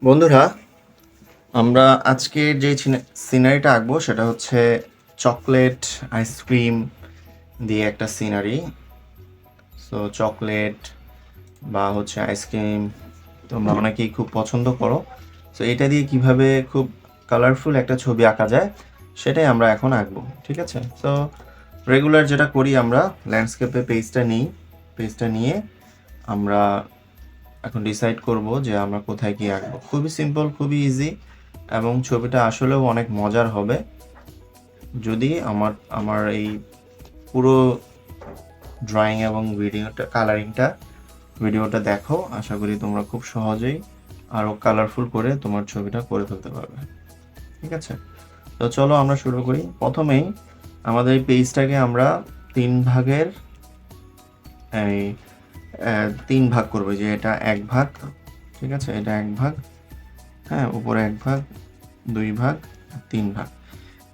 বন্ধুরা, আমরা আজকের যে সিনারিটা আঁকবো সেটা হচ্ছে চকলেট আইসক্রিম দিয়ে একটা সিনারি। সো চকলেট বা হচ্ছে আইসক্রিম তোমরা অনেকেই খুব পছন্দ করো। সো এটা দিয়ে কিভাবে খুব কালারফুল একটা ছবি আঁকা যায় সেটাই আমরা এখন আঁকবো, ঠিক আছে? সো রেগুলার যেটা করি, আমরা ল্যান্ডস্কেপে পেজটা নিয়ে আমরা এখন ডিসাইড করব যে আমরা কোথায় কি আঁকবো। খুবই সিম্পল, খুবই ইজি, এবং ছবিটা আসলেও অনেক মজার হবে যদি আমার আমার এই পুরো ড্রয়িং এবং ভিডিওটা দেখো। আশা করি তোমরা খুব সহজেই আরও কালারফুল করে তোমার ছবিটা করে ফেলতে পারবে, ঠিক আছে? তো চলো আমরা শুরু করি। প্রথমেই আমাদের এই পেজটাকে আমরা তিন ভাগের এই তিন ভাগ করবো, যে এটা এক ভাগ, ঠিক আছে? এটা এক ভাগ, হ্যাঁ, উপরে এক ভাগ, দুই ভাগ, তিন ভাগ।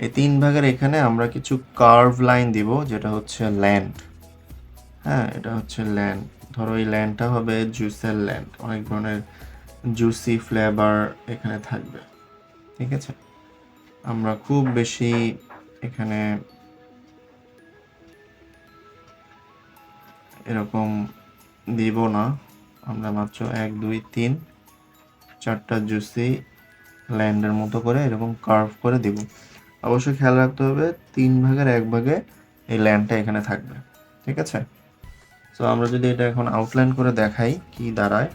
এই তিন ভাগের এখানে আমরা কিছু কার্ভ লাইন দিব, যেটা হচ্ছে ল্যান্ড। হ্যাঁ, এটা হচ্ছে ল্যান্ড। ধরো এই ল্যান্ডটা হবে জুসের ল্যান্ড, অনেক ধরনের জুসি ফ্লেভার এখানে থাকবে, ঠিক আছে? আমরা খুব বেশি এখানে এরকম দিব না, আমরা মাত্র এক দুই তিন চারটা জুসি ল্যান্ডের মতো করে এরকম কার্ভ করে দিব। অবশ্যই খেয়াল রাখতে হবে তিন ভাগের এক ভাগে এই ল্যান্ডটা এখানে থাকবে, ঠিক আছে? সো আমরা যদি এটা এখন আউটলাইন করে দেখাই কি দাঁড়ায়।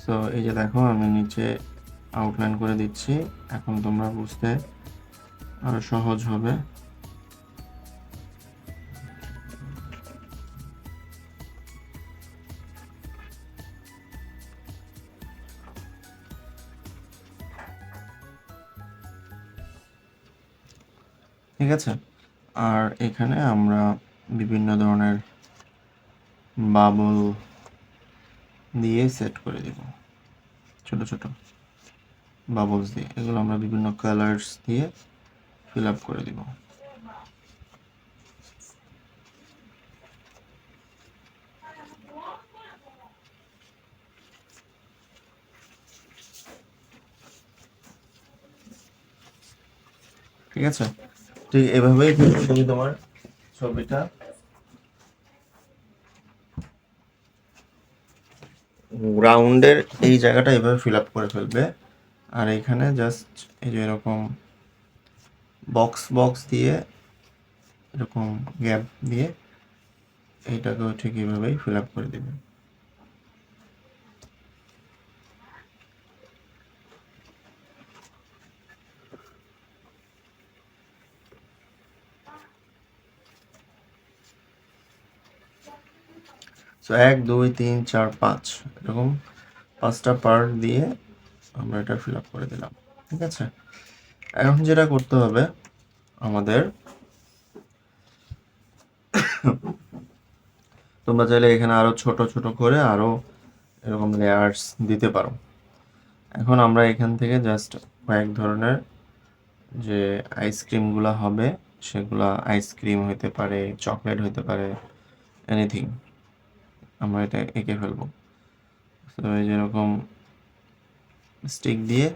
সো এই যে দেখো, আমি নিচে আউটলাইন করে দিচ্ছি, এখন তোমরা বুঝতে আরো সহজ হবে। ঠিক আছে, আর এখানে আমরা বিভিন্ন ধরনের বাবল দিয়ে সেট করে দিব, ছোট ছোট বাবলস দিয়ে। এগুলো আমরা বিভিন্ন কালার্স দিয়ে ফিল আপ করে দিব। ঠিক আছে, ঠিক এভাবেই কিন্তু তুমি তোমার ছবিটা রাউন্ডের এই জায়গাটা এভাবে ফিল আপ করে ফেলবে। আর এখানে জাস্ট এই যে এরকম বক্স দিয়ে, এরকম গ্যাপ দিয়ে এইটাকেও ঠিক এইভাবেই ফিল আপ করে দেবে। সো এক দুই তিন চার পাঁচ, এরকম পাঁচটা পার্ট দিয়ে আমরা এটা ফিল আপ করে দিলাম, ঠিক আছে? এখন যেটা করতে হবে আমাদের, তোমরা চাইলে এখানে আরো ছোট ছোট করে আরো এরকম লেয়ার্স দিতে পারো। এখন আমরা এখান থেকে জাস্ট কয়েক ধরনের যে আইসক্রিমগুলো হবে, সেগুলা আইসক্রিম হইতে পারে, চকলেট হইতে পারে, এনিথিং, আমরা এটা এঁকে ফেলবো। তো এই যেরকম স্টিক দিয়ে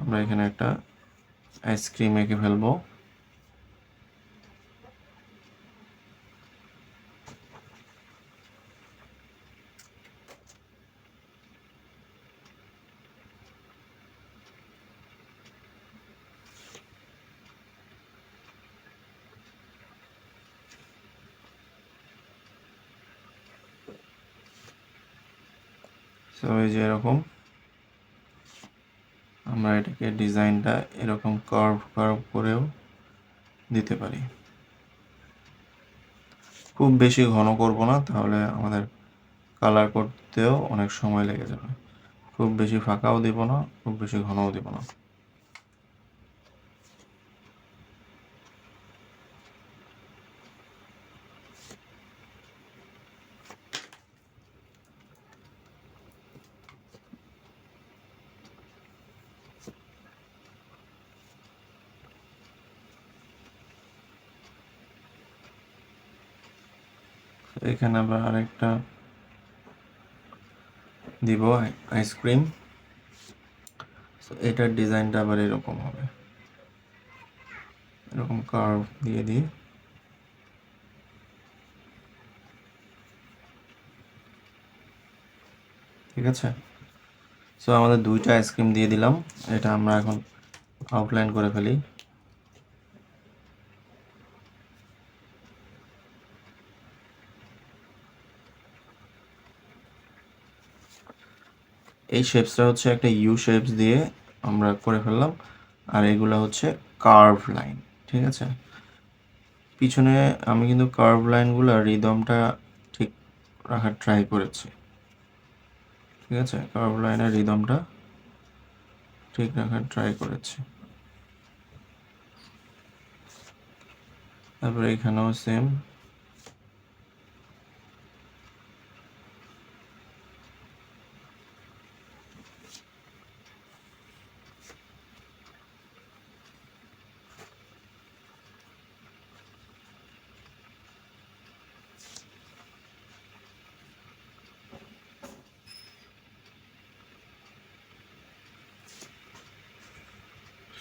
আমরা এখানে একটা আইসক্রিম এঁকে ফেলবো। তো এই যে এরকম আমরা এটাকে ডিজাইনটা এরকম কার্ভ করেও দিতে পারি। খুব বেশি ঘন করব না, তাহলে আমাদের কালার করতেও অনেক সময় লেগে যাবে। খুব বেশি ফাঁকাও দিব না, খুব বেশি ঘনও দিব না। এখানে আবার আরেকটা দিব আইসক্রিম। এটার ডিজাইনটা আবার এরকম হবে, এরকম কার্ভ দিয়ে দিই। ঠিক আছে, সো আমাদের দুইটা আইসক্রিম দিয়ে দিলাম। এটা আমরা এখন আউটলাইন করে ফেলি। এই শেপসটা হচ্ছে একটা ইউ শেপস দিয়ে আমরা করে ফেললাম, আর এগুলো হচ্ছে কার্ভ লাইন। ঠিক আছে, পিছনে আমি কিন্তু কার্ভ লাইনগুলো রিদমটা ঠিক রাখার ট্রাই করেছি। ঠিক আছে, কার্ভ লাইনের রিদমটা ঠিক রাখার ট্রাই করেছি। তারপরে এখানেও সেম।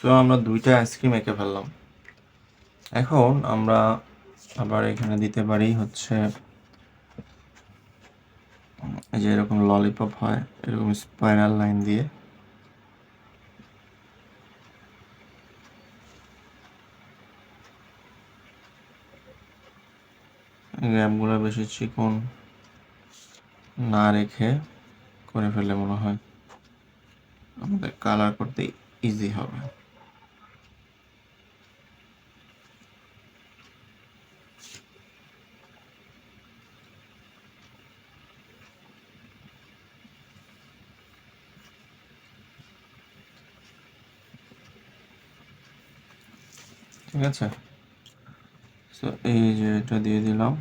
তো আমরা দুইটা আইসক্রিম এঁকে ফেললাম। এখন আমরা আবার এখানে দিতে পারি হচ্ছে এই যে এরকম ললিপপ হয়, এরকম স্পাইরাল লাইন দিয়ে। গ্যাপগুলো বেশি চিকন না রেখে করে ফেলে মনে হয় আমাদের কালার করতে ইজি হবে। ঠিক আছে, তো এই যে এটা দিয়ে দিলাম।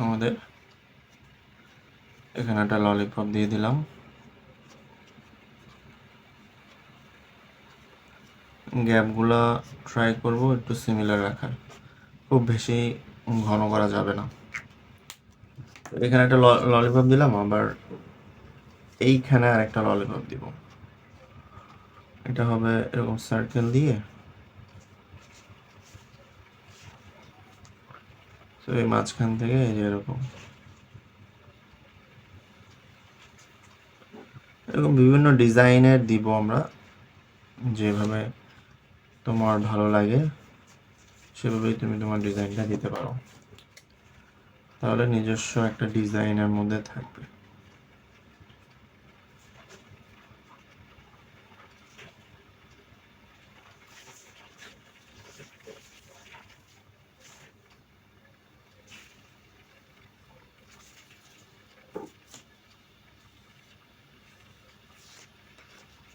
আমাদের এখানে একটা ললিপপ দিয়ে দিলাম। গ্যাপগুলা ট্রাই করব একটু সিমিলার রাখার, খুব বেশি ঘন করা যাবে না। এখানে একটা ললিপপ দিলাম, আবার এইখানে আর একটা ললিপপ দিব। এটা হবে এরকম সার্কেল দিয়ে। তো এই মাঝখান থেকে এই যে এরকম এরকম বিভিন্ন ডিজাইনের দিব আমরা, যেভাবে তোমার ভালো লাগে সেভাবেই তুমি তোমার ডিজাইনটা দিতে পারো, তাহলে নিজস্ব একটা ডিজাইনের মধ্যে থাকবে।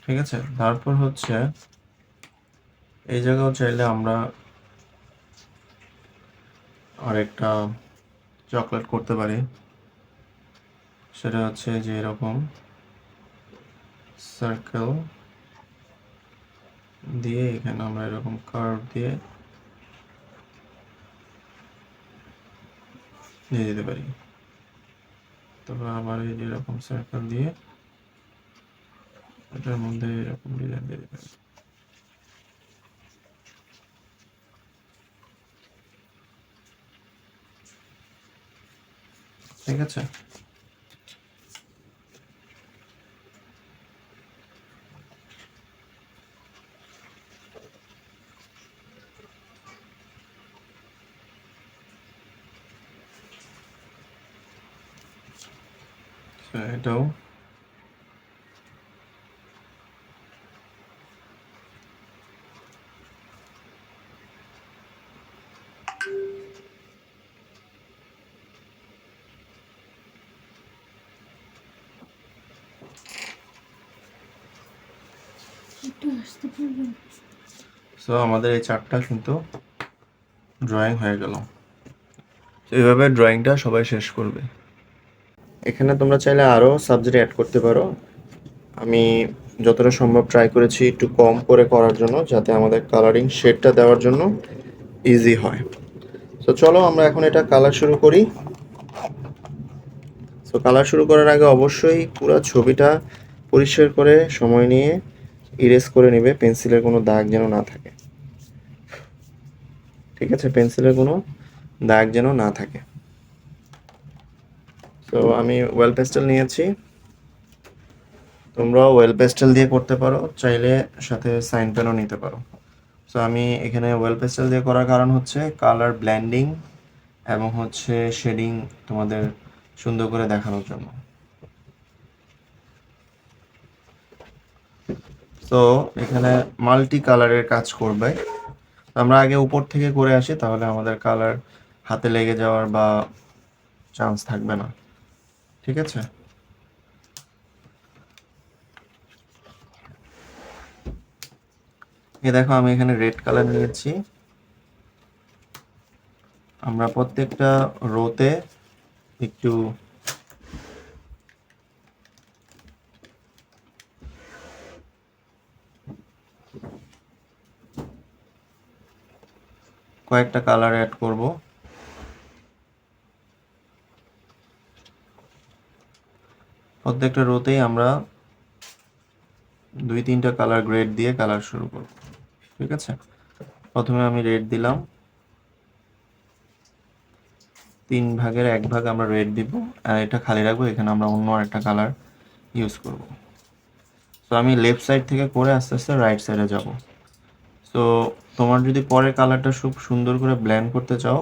ঠিক আছে, তারপর হচ্ছে এই জায়গাও চাইলে আমরা আরেকটা চকলেট করতে পারি। সেটা হচ্ছে যে এরকম সার্কেল দিয়ে এখানে আমরা এরকম কার্ভ দিয়ে দিয়ে দিতে পারি। তারপর আবার এই যে এরকম সার্কেল দিয়ে এটার মধ্যে এরকম ডিজাইন দিয়ে দিতে পারি। ঠিক আছে, এটাও সো আমাদের এই চারটা কিন্তু ড্রয়িং হয়ে গেল। এইভাবে ড্রয়িংটা সবাই শেষ করবে। এখানে তোমরা চাইলে আরও সাবজেক্ট অ্যাড করতে পারো। আমি যতটা সম্ভব ট্রাই করেছি একটু কম করে করার জন্য, যাতে আমাদের কালারিং শেডটা দেওয়ার জন্য ইজি হয়। তো চলো আমরা এখন এটা কালার শুরু করি। সো কালার শুরু করার আগে অবশ্যই পুরো ছবিটা পরিষ্কার করে সময় নিয়ে ইরেজ করে নেবে, পেন্সিলের কোনো দাগ যেন না থাকে। ঠিক আছে, পেন্সিলের কোনো দাগ যেন না থাকে। তো আমি ওয়েল পেস্টেল নিয়েছি, তোমরাও ওয়েল পেস্টেল দিয়ে করতে পারো, চাইলে সাথে সাইন পেনও নিতে পারো। সো আমি এখানে ওয়েল পেস্টেল দিয়ে করার কারণ হচ্ছে কালার ব্ল্যান্ডিং এবং হচ্ছে শেডিং তোমাদের সুন্দর করে দেখানোর জন্য। তো এখানে মাল্টি কালারের কাজ করবে। আমরা আগে উপর থেকে করে আসি, তাহলে আমাদের কালার হাতে লেগে যাওয়ার বা চান্স থাকবে না। ঠিক আছে, দেখো আমি এখানে রেড কালার নিয়েছি। আমরা প্রত্যেকটা রোতে একটু কয়েকটা কালার অ্যাড করব। প্রত্যেকটা রোতেই আমরা 2-3টা কালার গ্রেড দিয়ে কালার শুরু করব। ঠিক আছে, প্রথমে আমি রেড দিলাম, 1/3 আমরা রেড দিব, আর এটা খালি রাখবো। এখানে আমরা অন্য একটা কালার ইউজ করব। তো আমি লেফট সাইড থেকে করে আস্তে আস্তে রাইট সাইডে যাব। তো তোমার যদি পরে কালারটা খুব সুন্দর করে ব্লেন্ড করতে চাও,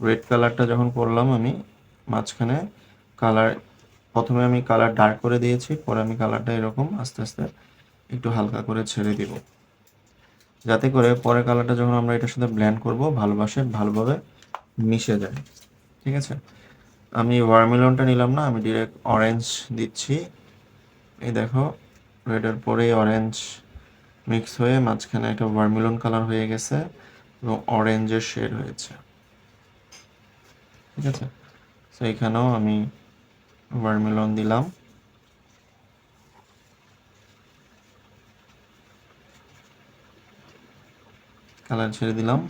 রেড কালারটা যখন করলাম আমি মাঝখানে কালার, প্রথমে আমি কালার ডার্ক করে দিয়েছি, পরে আমি কালারটা এরকম আস্তে আস্তে একটু হালকা করে ছেড়ে দিব, যাতে করে পরে কালারটা যখন আমরা এটার সাথে ব্লেন্ড করব ভালোভাবে মিশে যায়। ঠিক আছে, আমি ওয়ারমেলনটা নিলাম না, আমি ডিরেক্ট অরেঞ্জ দিচ্ছি। এই দেখো, রেডের পরেই অরেঞ্জ মিক্স হয়ে মাঝখানে একটা ওয়ারমেলন কালার হয়ে গেছে এবং অরেঞ্জের শেড হয়েছে। ঠিক আছে, তো এখানেও আমি ওয়ারমেলন দিলাম, কালার ছেড়ে দিলাম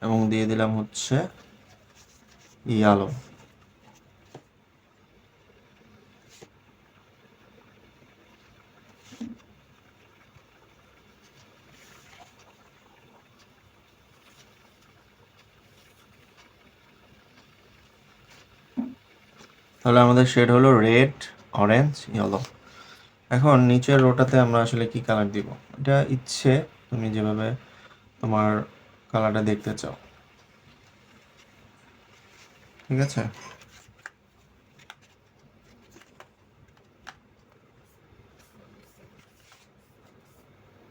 এবং দিয়ে দিলাম হচ্ছে ইয়েলো। তাহলে আমাদের শেড হলো রেড, অরেঞ্জ, ইয়েলো। এখন নিচের রোটাতে আমরা আসলে কি কালার দিব, এটা ইচ্ছে, তুমি যেভাবে তোমার কালারটা দেখতে চাও। ঠিক আছে,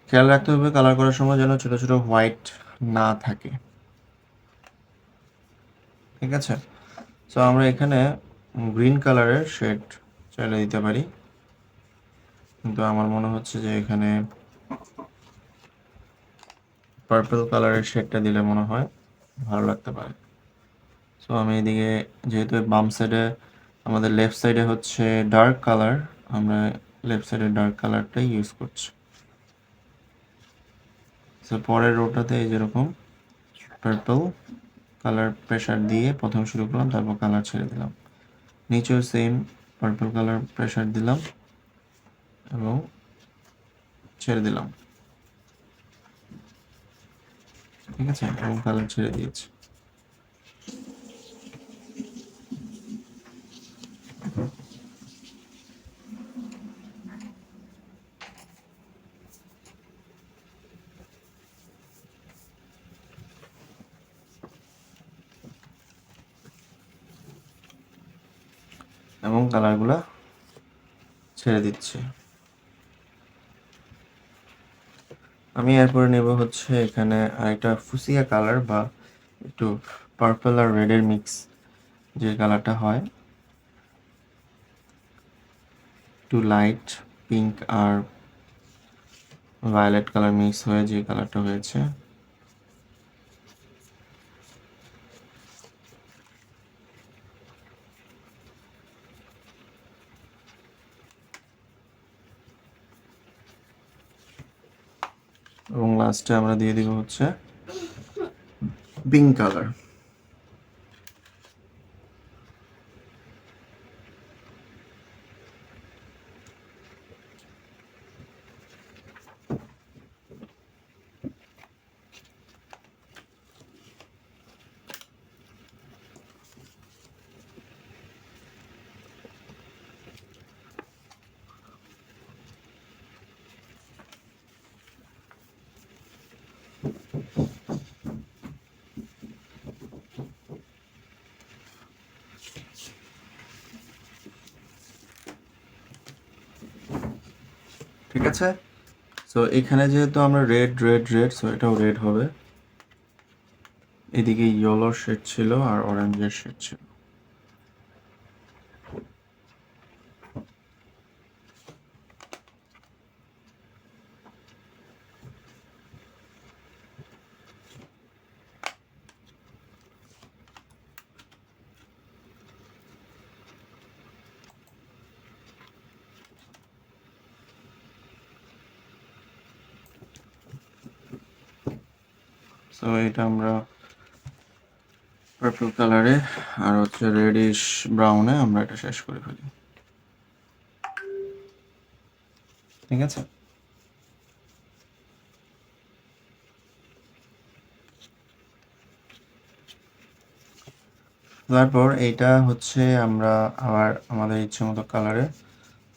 খেয়াল রাখতে হবে কালার করার সময় যেন ছোট ছোট হোয়াইট না থাকে। ঠিক আছে, তো আমরা এখানে গ্রিন কালারের শেড চাইলে দিতে পারি, কিন্তু আমার মনে হচ্ছে যে এখানে পার্পল কালারের শেডটা দিলে মনে হয় ভালো লাগতে পারে। সো আমি এদিকে, যেহেতু বাম সাইডে আমাদের লেফট সাইডে হচ্ছে ডার্ক কালার, আমরা লেফট সাইডে ডার্ক কালারটাই ইউজ করছি। সো পরের রোটাতে এই যেরকম পার্পল কালার প্রেসার দিয়ে প্রথম শুরু করলাম, তারপর কালার ছেড়ে দিলাম। নিচেও সেম পার্পল কালার প্রেসার দিলাম এবং ছেড়ে দিলাম। ঠিক আছে, এবং কালার ছেড়ে দিয়েছি। এবং কালারগুলা ছেড়ে দিচ্ছি। আমি এরপরে নেব হচ্ছে এখানে আরেকটা ফুসিয়া কালার, বা একটু পার্পল আর রেডের মিক্স যে কালারটা হয়, একটু লাইট পিঙ্ক আর ভায়োলেট কালার মিক্স হয়ে যে কালারটা হয়েছে। এবং লাস্টে আমরা দিয়ে দিব হচ্ছে পিঙ্ক কালার। ঠিক আছে, সো এখানে যেহেতু আমরা রেড রেড রেড, সো এটাও রেড হবে। এদিকে ইয়েলোর শেড ছিল আর অরেঞ্জের শেড ছিল। সো এটা আমরা পার্পল কালারে আর হচ্ছে রেডিশ ব্রাউনে আমরা এটা শেষ করে ফেলি। ঠিক আছে, তারপর এইটা হচ্ছে আমরা আবার আমাদের ইচ্ছে মতো কালারে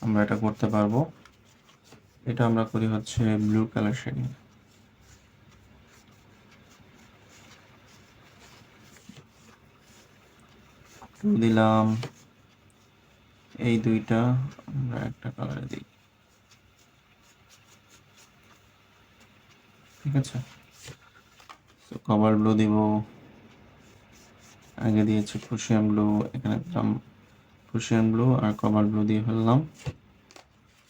আমরা এটা করতে পারবো। এটা আমরা করি হচ্ছে ব্লু কালার শেডিং। দিলাম, এই দুইটা আমরা একটা কালারে দিই। ঠিক আছে, তো কভার ব্লু দিব, আগে দিয়েছি প্রুশিয়ান ব্লু, এখানে দিলাম প্রুশিয়ান ব্লু আর কভার ব্লু দিয়ে ফেললাম,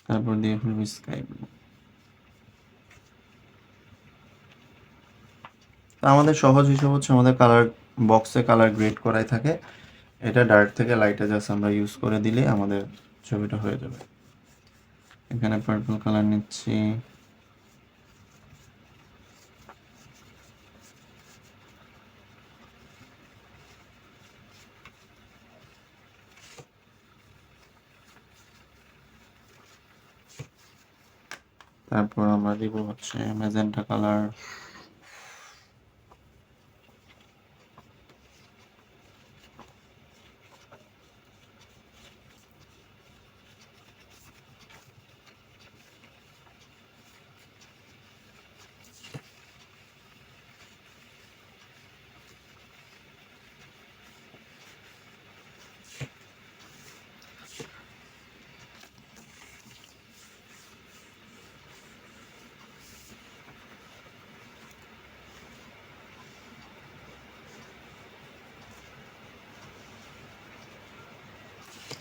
তারপর দিয়ে ফেলবো স্কাই ব্লু। আমাদের সহজ হিসাব হচ্ছে আমাদের কালার বক্সে কালার গ্রেড করাই থাকে, এটা ডার্ক থেকে লাইটে জাস্ট আমরা ইউজ করে দিলে আমাদের ছবিটা হয়ে যাবে। এখানে পার্পল কালার নিচ্ছি, তারপর আমরা দিব হচ্ছে ম্যাজেন্টা কালার,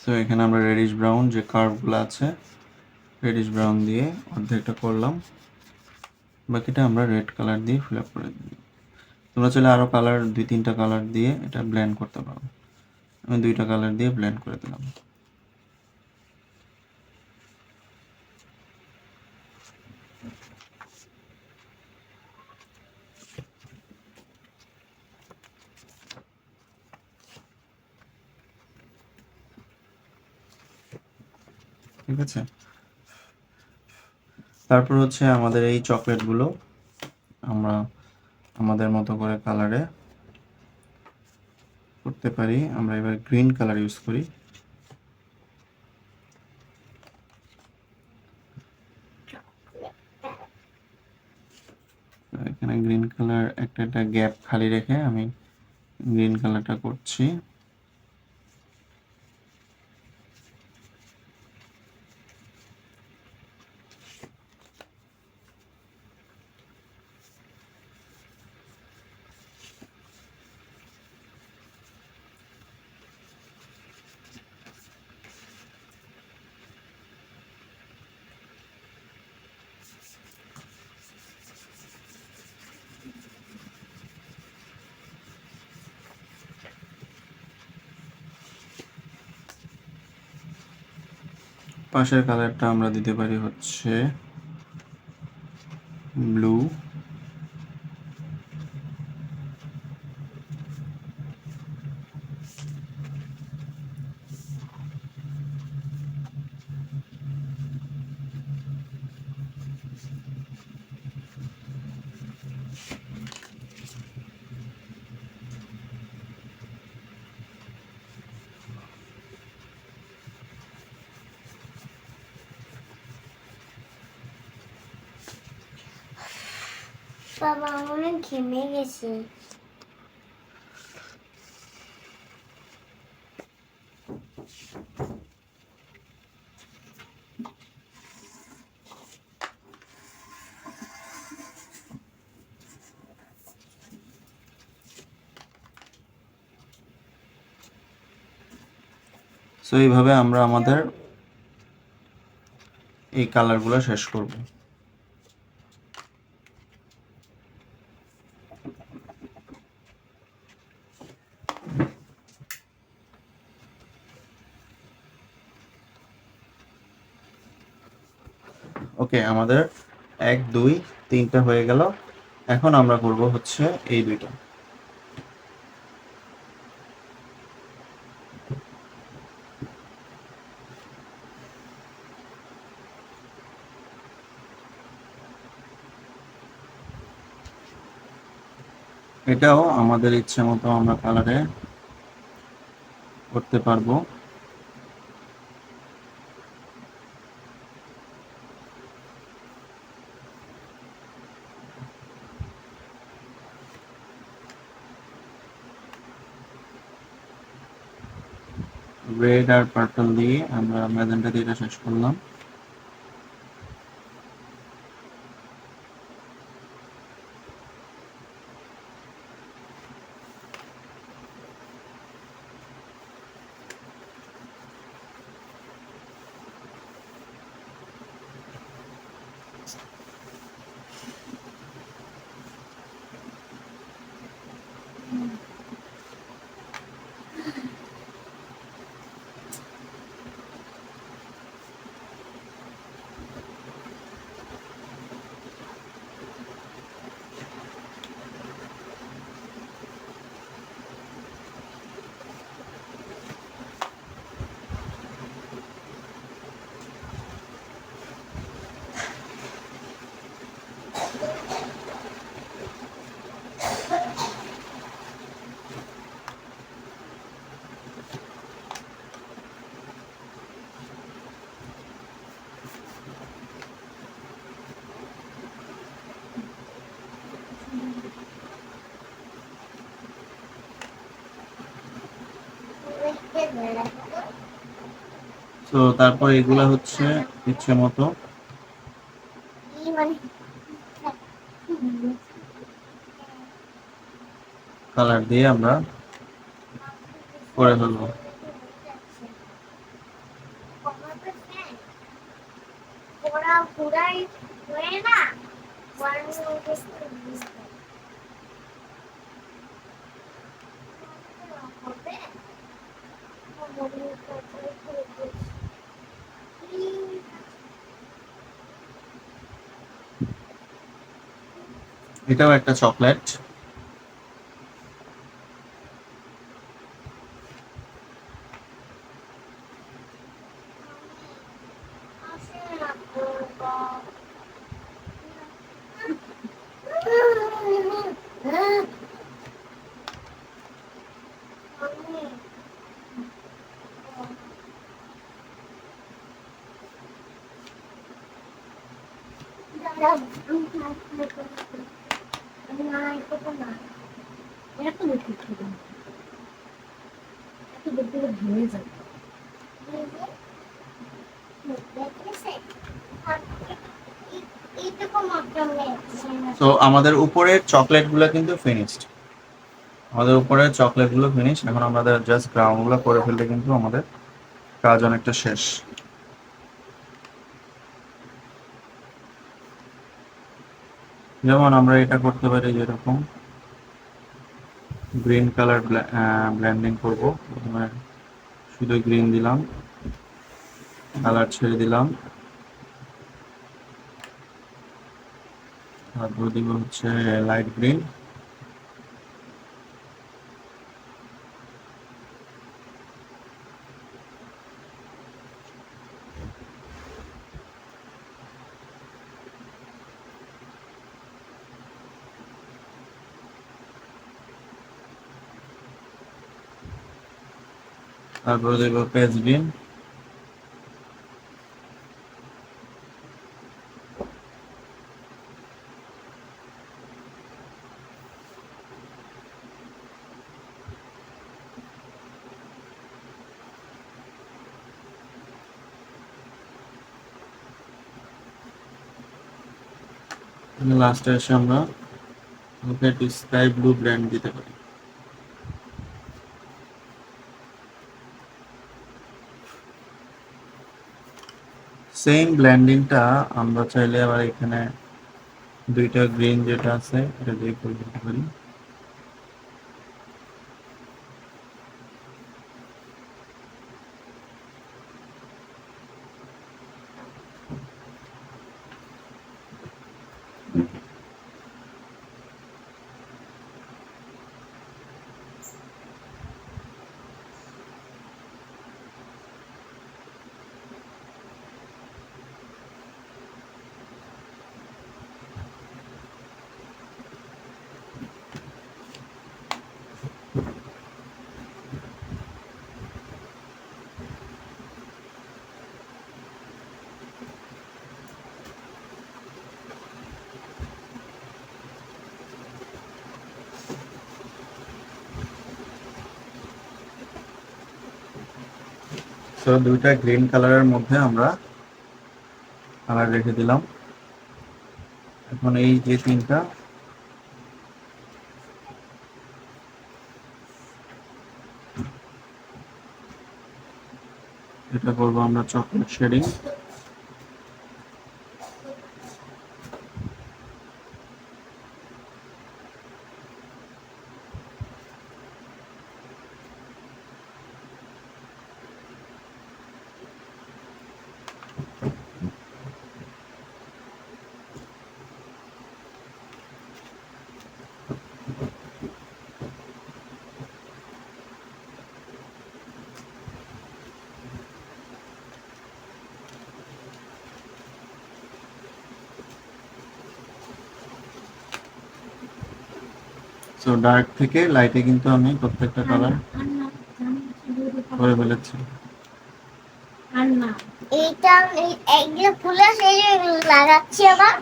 তো এখানে আমরা রেডিশ ব্রাউন যে কার্ভগুলো আছে রেডিশ ব্রাউন দিয়ে অর্ধেকটা করলাম, বাকিটা আমরা রেড কালার দিয়ে ফিল আপ করে দিই। তোমরা চাইলে আরও কালার 2-3টা কালার দিয়ে এটা ব্লেন্ড করতে পারো, আমি 2টা কালার দিয়ে ব্লেন্ড করে দিলাম। ঠিক আছে, তারপর হচ্ছে আমাদের এই চকলেটগুলো আমরা আমাদের মতো করে কালারে করতে পারি। আমরা এবার গ্রিন কালার ইউজ করি, এখানে গ্রিন কালার একটা গ্যাপ খালি রেখে আমি গ্রিন কালারটা করছি। পাশের কালারটা আমরা দিতে পারি হচ্ছে ব্লু, বাবা অনেক ঘেমে গেছে। সো এইভাবে আমরা আমাদের এই কালারগুলো শেষ করব। ওকে, আমাদের 1 2 3টা হয়ে গেল। এখন আমরা করব হচ্ছে এই দুইটা। এটাও আমাদের ইচ্ছে মতো আমরা কালারে করতে পারবো। রেড আর পার্পল দিয়ে আমরা ম্যাজেন্টা দিয়ে এটা শেষ করলাম। তো তারপর এগুলা হচ্ছে ইচ্ছে মতো কালার দিয়ে আমরা করে ফেলবো। ওরা পুরাই হয়ে না এটাও একটা চকলেট। তো আমাদের উপরের চকলেটগুলো কিন্তু ফিনিশড। আমাদের উপরের চকলেটগুলো ফিনিশ। এখন আমাদের জাস্ট গ্রাউন্ডগুলো করে ফেললে কিন্তু আমাদের কাজ অনেকটা শেষ। যেমন আমরা এটা করতে পারি যেরকম গ্রিন কালার ব্লেন্ডিং করব। প্রথমে শুধু গ্রিন দিলাম, কালার ছেড়ে দিলাম, তারপর দিব হচ্ছে লাইট গ্রিন, তারপর দেব পেজ গ্রিন, লাস্টে এসে আমরা হালকা একটু স্কাই ব্লু ব্র্যান্ড দিতে পারি। সেম ব্ল্যান্ডিংটা আমরা চাইলে আবার এখানে দুইটা গ্রিন যেটা আছে এটা দিয়ে করে দিতে পারি। তো দুইটা গ্রিন কালারের মধ্যে আমরা কালার রেখে দিলাম। এখন এই যে তিনটা এটা করবো আমরা চকলেট শেডিং। সো ডার্ক থেকে লাইটে কিন্তু আমি প্রত্যেকটা কালার করে ফেলেছি। এইটা এগুলো ফুলে সেই লাগাচ্ছি আবার।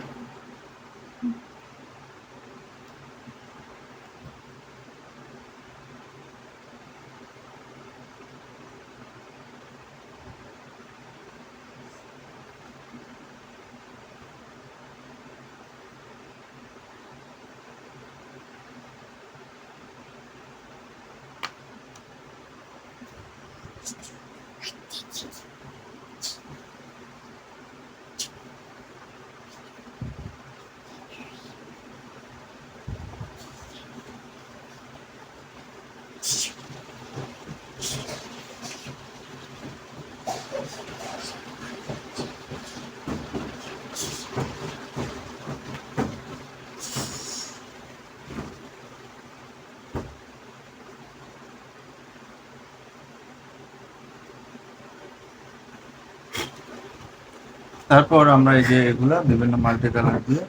তারপর আমরা এই যে এগুলা বিভিন্ন মাল্টি কালার দিয়ে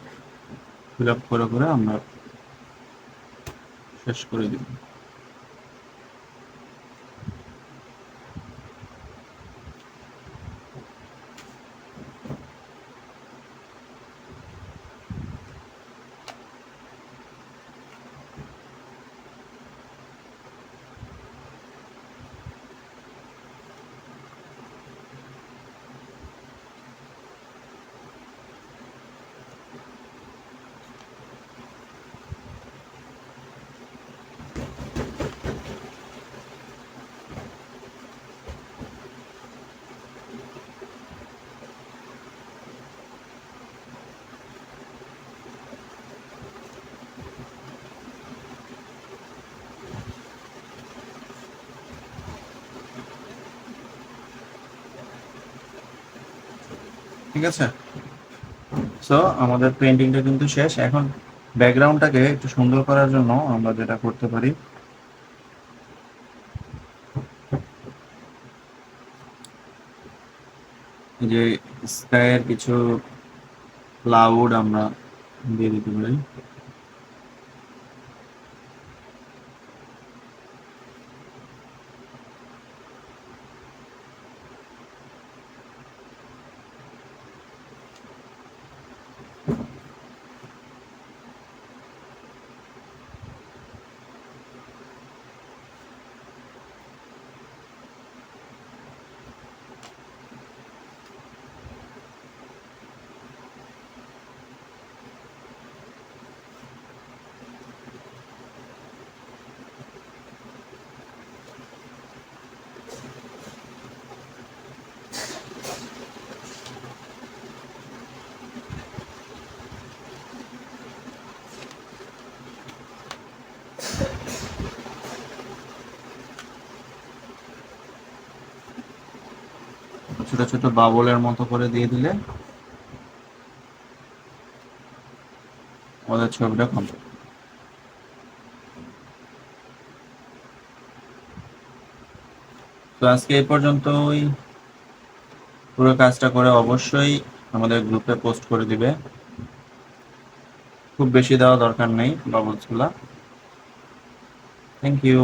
ফিল আপ করে করে আমরা শেষ করে দিব। ঠিক আছে। সো আমাদের পেন্টিংটা কিন্তু শেষ। এখন ব্যাকগ্রাউন্ডটাকে একটু সুন্দর করার জন্য আমরা যেটা করতে পারি, এই যে স্কাইয়ের কিছু ক্লাউড আমরা দিয়ে দিতে পারি। ছোট ছোট বাবলের মতো করে দিয়ে দিলে আমাদের ছবিটা কমপ্লিট। তো আজকে এই পর্যন্তই। পুরো কাজটা করে অবশ্যই আমাদের গ্রুপে পোস্ট করে দিবে। খুব বেশি দেওয়া দরকার নেই বাবলসগুলা। Thank you.